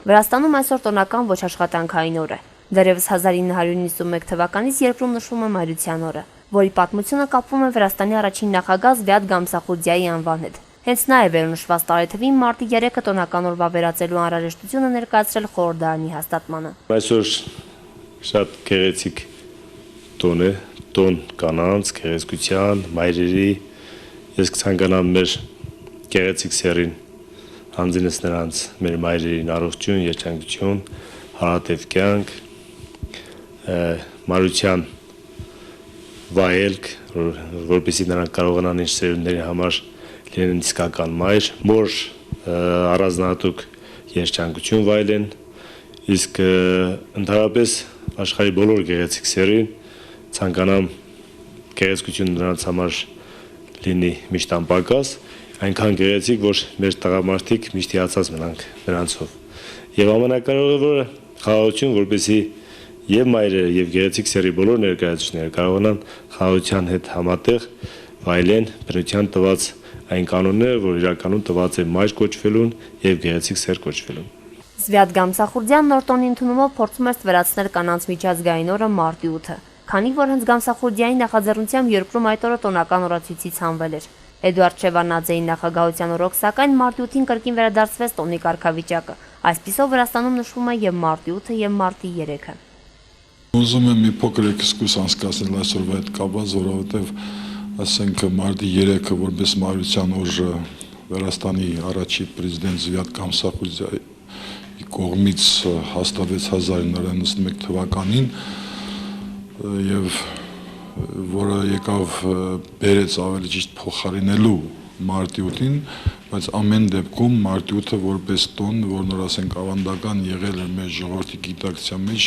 Վրաստանում այսօր տոնական ոչ աշխատանքային օր է։ Դեռևս 1991 թվականից երկրում նշվում է Մայրության օրը, որի պատմությունը կապվում է Վրաստանի առաջին նախագահ Զվյատ Գամսախուրդիայի անվան հետ։ Հենց նա է վերնշված տարեթվին մարտի 3-ը տոնական օրվա վերածելու անհրաժեշտությունը ներկայացրել խորհրդարանի հաստատմանը։ Այսօր շատ գեղեցիկ տոն է, տոն կանանց, գեղեցկության, մայրերի։ Ես կցանկանամ մեր գեղեցիկ սերին հանձնես նրանց մեր մայրերին առողջություն, երջանկություն, հարատև կյանք, Մարության վայելք, որպեսզի նրանք կարողանան իր սերունդների համար լինեն իսկական մայր, մոր առանձնահատուկ երջանկություն վայելեն, իսկ ընդհանրապես աշխարհի բոլոր գեղեցիկ սերին ցանկանամ գեղեցկություն նրանց համար լինի միշտ անպակաս, այնքան գեղեցիկ, որ մեր տղամարդիկ միշտ հիացած մնանք նրանցով։ Եվ ամենակարևորը խաղաղություն, որպեսզի եւ մայրերը եւ գեղեցիկ սերի բոլոր ներկայացուցիչները կարողանան խաղաղության հետ համատեղ վայելեն բնության տված այն կանոնները, որ իրականում տված է մայր կոչվելուն եւ գեղեցիկ սեր կոչվելուն։ Զվյատ Գամսախուրդյան նոր տոնի ընդունումով փորձում էր ստվերացնել կանանց միջազգային օրը մարտի 8-ը, քանի որ հենց Գամսախուրդյանի նախաձեռնությամբ երկրում այդ օրը տոնական օրացույցից հանվել էր։ Էդուարդ Շևարդնաձեի նախագահության օրոք սակայն մարտի 8-ին կրկին վերադարձվեց տոնի կարգավիճակը։ Այսպիսով Վրաստանում նշվում է եւ մարտի 8-ը եւ մարտի 3-ը։ Ուզում եմ մի փոքր էքսկուրս անցկացնել այսօրվա հետ կապված, որովհետև ասենք մարտի 3-ը որպես Մայրության օր Վրաստանի առաջին պրեզիդենտ Զվյատ Գամսախուրդիայի կողմից հաստատվեց 1991 թվականին եւ որը եկավ բերեց ավելի ճիշտ փոխարինելու մարտի 8-ին, բայց ամեն դեպքում մարտի 8-ը որպես տոն, որն որ ասենք ավանդական եղել է մեր ժողովրդի գիտակցության մեջ,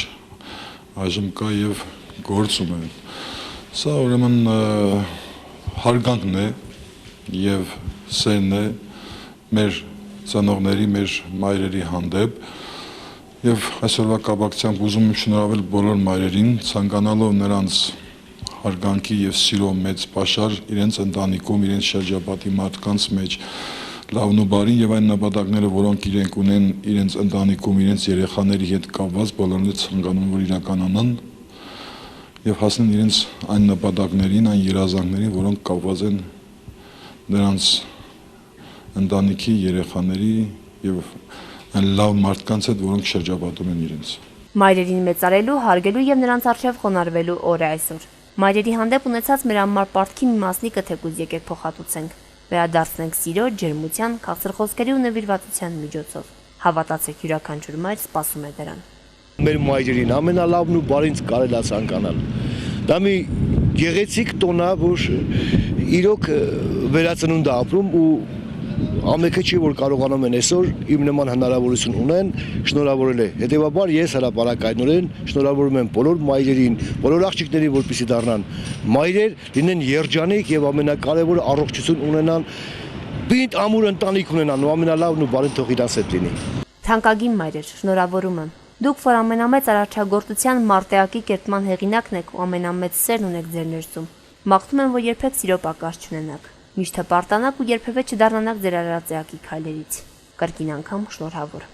այժմ կա եւ գործում է։ Սա ուրեմն հարգանքն է եւ սերն է մեր ծնողների, մեր մայրերի հանդեպ եւ այսօրվա կապակցությամբ ուզում եմ շնորհավել բոլոր մայրերին, ցանկանալով նրանց հարգանքի եւ սիրո մեծ պաշար իրենց ընտանիքում, իրենց շրջապատի մարդկանց մեջ լավն ու բարին եւ այն նպատակները, որոնք իրենք ունեն իրենց ընտանիքում, իրենց երեխաների հետ կապված, բոլորը ցանկանում որ իրականանան եւ հասնեն իրենց այն նպատակներին, այն երազանքներին, որոնք կապված են նրանց ընտանիքի, երեխաների եւ այն լավ մարդկանց հետ, որոնք շրջապատում են իրենց։ Մայրերին մեծարելու, հարգելու եւ նրանց առջեւ խոնարհվելու օր է այսօր։ Մայրերի հանդեպ ունեցած մեր անմար պարտքի մի մասնիկը թեկուզ եկեք փոխհատուցենք, վերադարձնենք սիրո, ջերմության, քաղցր խոսքերի ու նվիրվածության միջոցով։ Հավատացեք, յուրաքանչյուր մայր սպասում է դրան։ Մեր մայրերին ամենալավն ու բարին կարելի է ցանկանալ։ Դա մի գեղեցիկ տոն է, որ իրոք վերածնունդ է ապրում ու ամենքը չի որ կարողանում են այսօր իմ նման հնարավորություն ունեն շնորհավորել է։ Հետևաբար ես հրապարակայնորեն շնորհավորում եմ բոլոր մայրերին, բոլոր աղջիկներին, որպեսզի դառնան մայրեր, լինեն երջանիկ եւ ամենակարևորը առողջություն ունենան, պինդ ամուր ընտանիք ունենան ու ամենալավն ու բարին թող իրանց հետ լինի։ Թանկագին մայրեր, շնորհավորում եմ։ Դուք որ ամենամեծ արարչագործության մարտեակի կերտման հեղինակն եք ու ամենամեծ սերն ունեք ձեր ներսում։ Մաղթում եմ, որ երբեք սիրո պակաս չունենաք։ Միշտ հպարտանաք ու երբևէ չդառնանաք ձեր արարած էակի քայլերից։ Կրկին անգամ շնորհավոր։